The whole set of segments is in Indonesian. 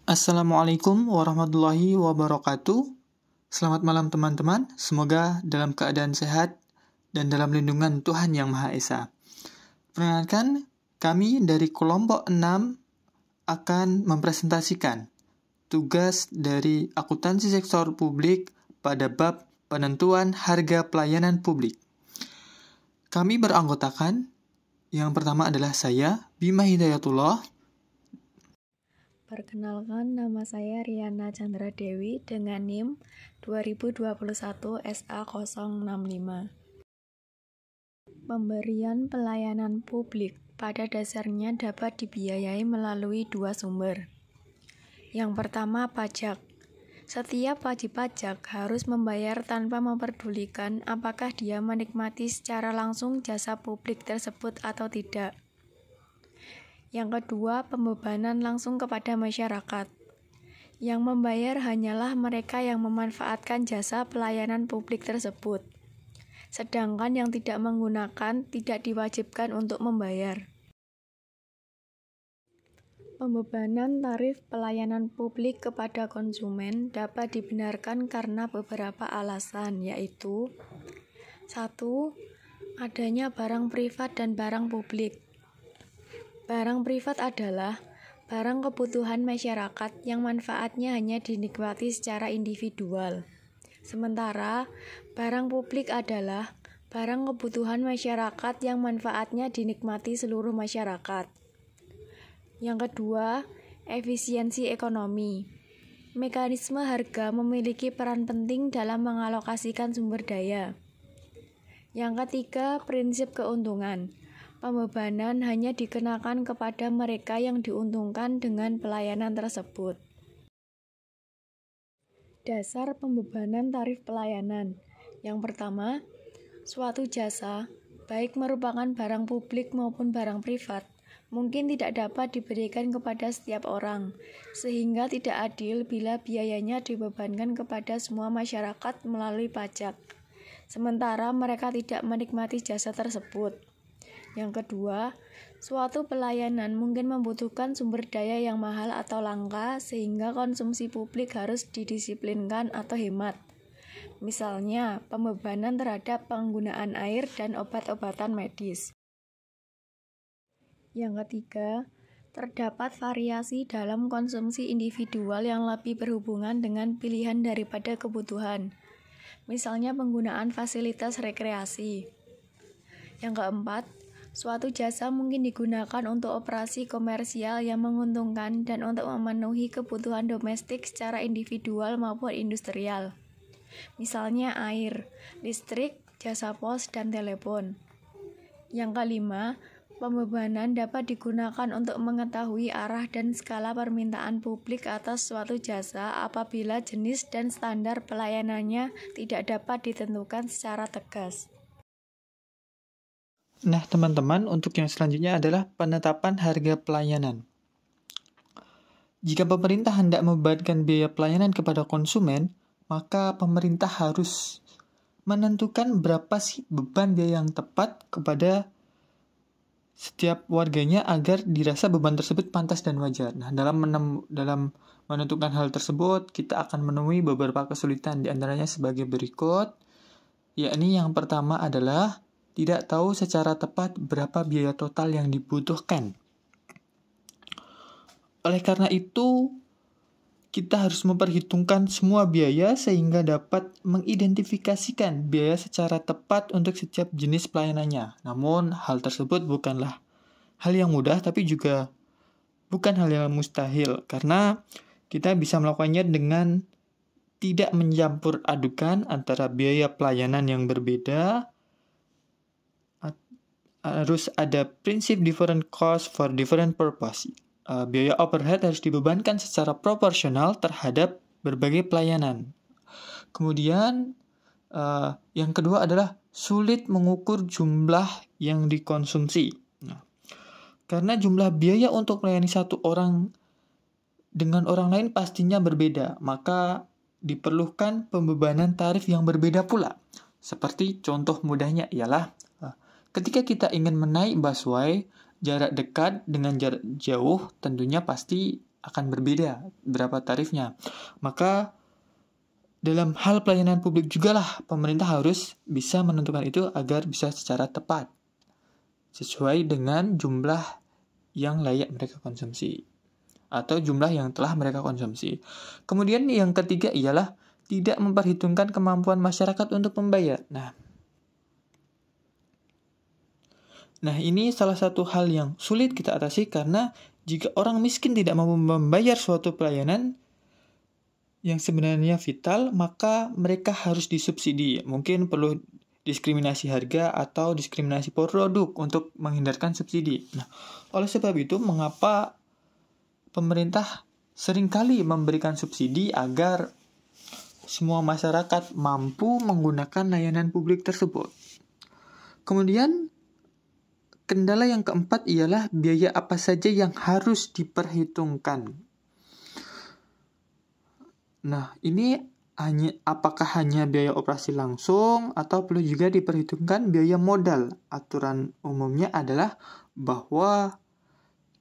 Assalamualaikum warahmatullahi wabarakatuh. Selamat malam teman-teman, semoga dalam keadaan sehat dan dalam lindungan Tuhan Yang Maha Esa. Perkenalkan, kami dari kelompok 6 akan mempresentasikan tugas dari akuntansi sektor publik pada bab penentuan harga pelayanan publik. Kami beranggotakan, yang pertama adalah saya, Bima Hidayatullah. Perkenalkan, nama saya Riana Chandra Dewi dengan NIM 2021 SA065. Pemberian pelayanan publik pada dasarnya dapat dibiayai melalui dua sumber. Yang pertama, pajak. Setiap wajib pajak harus membayar tanpa memperdulikan apakah dia menikmati secara langsung jasa publik tersebut atau tidak. Yang kedua, pembebanan langsung kepada masyarakat. Yang membayar hanyalah mereka yang memanfaatkan jasa pelayanan publik tersebut. Sedangkan yang tidak menggunakan tidak diwajibkan untuk membayar. Pembebanan tarif pelayanan publik kepada konsumen dapat dibenarkan karena beberapa alasan, yaitu 1. Adanya barang privat dan barang publik. Barang privat adalah barang kebutuhan masyarakat yang manfaatnya hanya dinikmati secara individual. Sementara, barang publik adalah barang kebutuhan masyarakat yang manfaatnya dinikmati seluruh masyarakat. Yang kedua, efisiensi ekonomi. Mekanisme harga memiliki peran penting dalam mengalokasikan sumber daya. Yang ketiga, prinsip keuntungan. Pembebanan hanya dikenakan kepada mereka yang diuntungkan dengan pelayanan tersebut. Dasar pembebanan tarif pelayanan. Yang pertama, suatu jasa, baik merupakan barang publik maupun barang privat, mungkin tidak dapat diberikan kepada setiap orang, sehingga tidak adil bila biayanya dibebankan kepada semua masyarakat melalui pajak, sementara mereka tidak menikmati jasa tersebut. Yang kedua, suatu pelayanan mungkin membutuhkan sumber daya yang mahal atau langka sehingga konsumsi publik harus didisiplinkan atau hemat. Misalnya, pembebanan terhadap penggunaan air dan obat-obatan medis. Yang ketiga, terdapat variasi dalam konsumsi individual yang lebih berhubungan dengan pilihan daripada kebutuhan. Misalnya penggunaan fasilitas rekreasi. Yang keempat, suatu jasa mungkin digunakan untuk operasi komersial yang menguntungkan dan untuk memenuhi kebutuhan domestik secara individual maupun industrial. Misalnya air, listrik, jasa pos, dan telepon. Yang kelima, pembebanan dapat digunakan untuk mengetahui arah dan skala permintaan publik atas suatu jasa apabila jenis dan standar pelayanannya tidak dapat ditentukan secara tegas. Nah, teman-teman, untuk yang selanjutnya adalah penetapan harga pelayanan. Jika pemerintah hendak membebankan biaya pelayanan kepada konsumen, maka pemerintah harus menentukan berapa sih beban biaya yang tepat kepada setiap warganya agar dirasa beban tersebut pantas dan wajar. Nah, dalam menentukan hal tersebut, kita akan menemui beberapa kesulitan, di antaranya sebagai berikut, yakni yang pertama adalah tidak tahu secara tepat berapa biaya total yang dibutuhkan. Oleh karena itu, kita harus memperhitungkan semua biaya sehingga dapat mengidentifikasikan biaya secara tepat untuk setiap jenis pelayanannya. Namun, hal tersebut bukanlah hal yang mudah, tapi juga bukan hal yang mustahil, karena kita bisa melakukannya dengan tidak mencampur adukan antara biaya pelayanan yang berbeda. Harus ada prinsip different cost for different purpose. Biaya overhead harus dibebankan secara proporsional terhadap berbagai pelayanan. Kemudian, yang kedua adalah sulit mengukur jumlah yang dikonsumsi. Nah, karena jumlah biaya untuk melayani satu orang dengan orang lain pastinya berbeda, maka diperlukan pembebanan tarif yang berbeda pula. Seperti contoh mudahnya ialah ketika kita ingin menaik busway, jarak dekat dengan jarak jauh tentunya pasti akan berbeda berapa tarifnya. Maka dalam hal pelayanan publik juga lah pemerintah harus bisa menentukan itu agar bisa secara tepat sesuai dengan jumlah yang layak mereka konsumsi atau jumlah yang telah mereka konsumsi. Kemudian yang ketiga ialah tidak memperhitungkan kemampuan masyarakat untuk membayar. Nah, ini salah satu hal yang sulit kita atasi karena jika orang miskin tidak mampu membayar suatu pelayanan yang sebenarnya vital, maka mereka harus disubsidi. Mungkin perlu diskriminasi harga atau diskriminasi produk untuk menghindarkan subsidi. Nah, oleh sebab itu, mengapa pemerintah seringkali memberikan subsidi agar semua masyarakat mampu menggunakan layanan publik tersebut. Kemudian, kendala yang keempat ialah biaya apa saja yang harus diperhitungkan. Nah, ini apakah hanya biaya operasi langsung atau perlu juga diperhitungkan biaya modal? Aturan umumnya adalah bahwa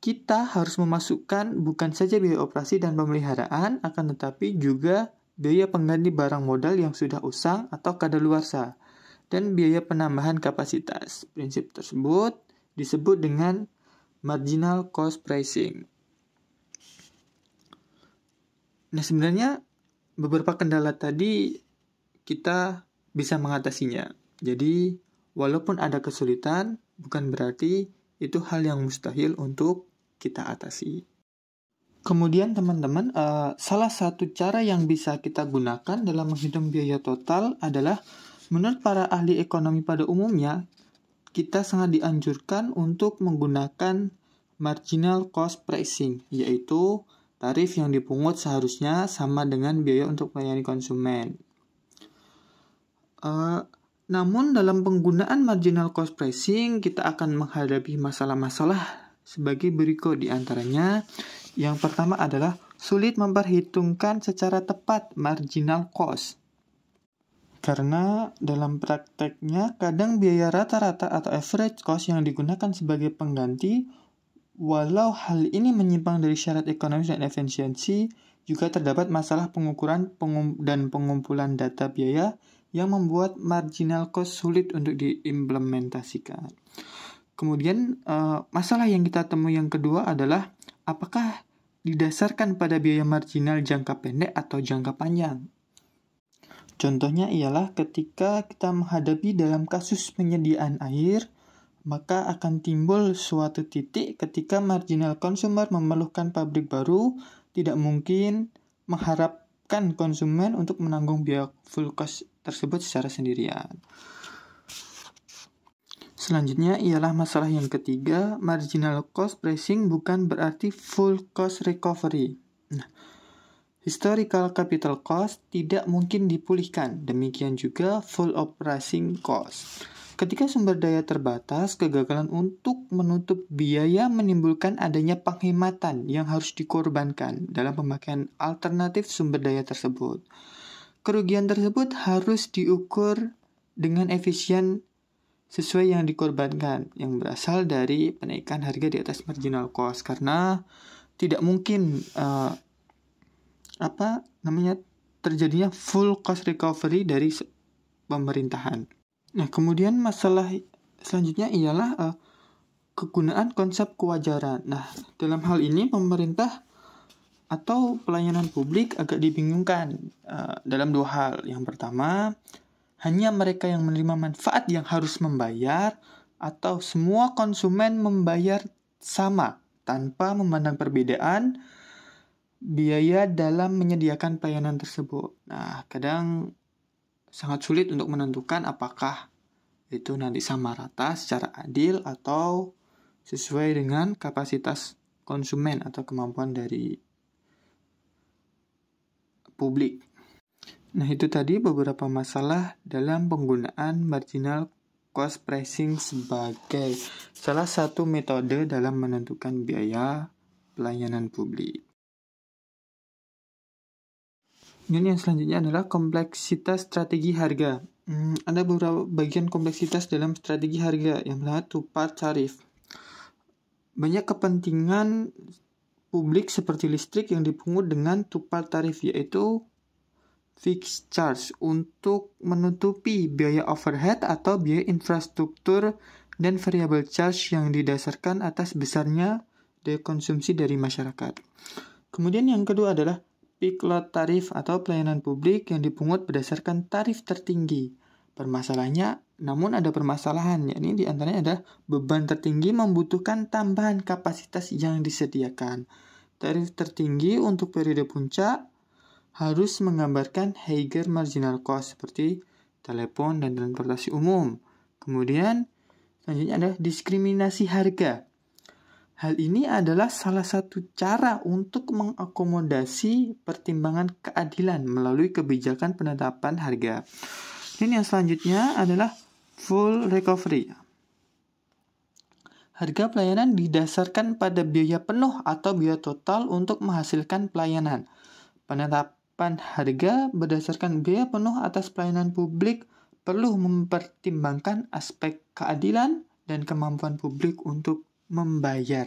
kita harus memasukkan bukan saja biaya operasi dan pemeliharaan, akan tetapi juga biaya pengganti barang modal yang sudah usang atau kadaluarsa, dan biaya penambahan kapasitas. Prinsip tersebut disebut dengan marginal cost pricing. Nah, sebenarnya beberapa kendala tadi kita bisa mengatasinya. Jadi, walaupun ada kesulitan, bukan berarti itu hal yang mustahil untuk kita atasi. Kemudian teman-teman, salah satu cara yang bisa kita gunakan dalam menghitung biaya total adalah menurut para ahli ekonomi pada umumnya, kita sangat dianjurkan untuk menggunakan marginal cost pricing, yaitu tarif yang dipungut seharusnya sama dengan biaya untuk melayani konsumen. Namun dalam penggunaan marginal cost pricing, kita akan menghadapi masalah-masalah sebagai berikut di antaranya. Yang pertama adalah sulit memperhitungkan secara tepat marginal cost. Karena dalam prakteknya kadang biaya rata-rata atau average cost yang digunakan sebagai pengganti, walau hal ini menyimpang dari syarat ekonomis dan efisiensi, juga terdapat masalah pengukuran dan pengumpulan data biaya yang membuat marginal cost sulit untuk diimplementasikan. Kemudian masalah yang kita temui yang kedua adalah apakah didasarkan pada biaya marginal jangka pendek atau jangka panjang. Contohnya ialah ketika kita menghadapi dalam kasus penyediaan air, maka akan timbul suatu titik ketika marginal consumer memerlukan pabrik baru, tidak mungkin mengharapkan konsumen untuk menanggung biaya full cost tersebut secara sendirian. Selanjutnya ialah masalah yang ketiga, marginal cost pricing bukan berarti full cost recovery. Nah, historical capital cost tidak mungkin dipulihkan, demikian juga full operating cost. Ketika sumber daya terbatas, kegagalan untuk menutup biaya menimbulkan adanya penghematan yang harus dikorbankan dalam pemakaian alternatif sumber daya tersebut. Kerugian tersebut harus diukur dengan efisien sesuai yang dikorbankan, yang berasal dari penaikan harga di atas marginal cost, karena tidak mungkin terjadinya full cost recovery dari pemerintahan. Nah, kemudian masalah selanjutnya ialah kegunaan konsep kewajaran. Nah, dalam hal ini pemerintah atau pelayanan publik agak dibingungkan dalam dua hal. Yang pertama, hanya mereka yang menerima manfaat yang harus membayar, atau semua konsumen membayar sama tanpa memandang perbedaan biaya dalam menyediakan pelayanan tersebut. Nah, kadang sangat sulit untuk menentukan apakah itu nanti sama rata secara adil atau sesuai dengan kapasitas konsumen atau kemampuan dari publik. Nah, itu tadi beberapa masalah dalam penggunaan marginal cost pricing sebagai salah satu metode dalam menentukan biaya pelayanan publik. Ini yang selanjutnya adalah kompleksitas strategi harga. Ada beberapa bagian kompleksitas dalam strategi harga. Yang pertama, two-part tarif. Banyak kepentingan publik seperti listrik yang dipungut dengan tupal tarif, yaitu fixed charge, untuk menutupi biaya overhead atau biaya infrastruktur, dan variable charge yang didasarkan atas besarnya daya konsumsi dari masyarakat. Kemudian yang kedua adalah peak load tarif atau pelayanan publik yang dipungut berdasarkan tarif tertinggi. Permasalahannya, namun ada permasalahan, yakni diantaranya ada beban tertinggi membutuhkan tambahan kapasitas yang disediakan. Tarif tertinggi untuk periode puncak harus menggambarkan higher marginal cost seperti telepon dan transportasi umum. Kemudian selanjutnya ada diskriminasi harga. Hal ini adalah salah satu cara untuk mengakomodasi pertimbangan keadilan melalui kebijakan penetapan harga. Dan yang selanjutnya adalah full recovery. Harga pelayanan didasarkan pada biaya penuh atau biaya total untuk menghasilkan pelayanan. Penetapan harga berdasarkan biaya penuh atas pelayanan publik perlu mempertimbangkan aspek keadilan dan kemampuan publik untuk membayar.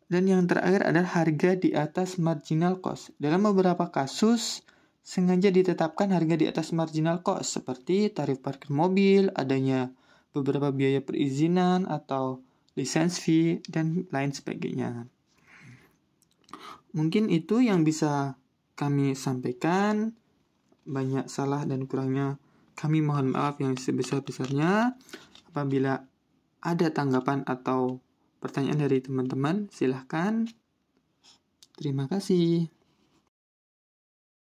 Dan yang terakhir adalah harga di atas marginal cost. Dalam beberapa kasus, sengaja ditetapkan harga di atas marginal cost seperti tarif parkir mobil, adanya beberapa biaya perizinan atau license fee, dan lain sebagainya. Mungkin itu yang bisa kami sampaikan. Banyak salah dan kurangnya kami mohon maaf yang sebesar-besarnya. Apabila ada tanggapan atau pertanyaan dari teman-teman, silahkan. Terima kasih.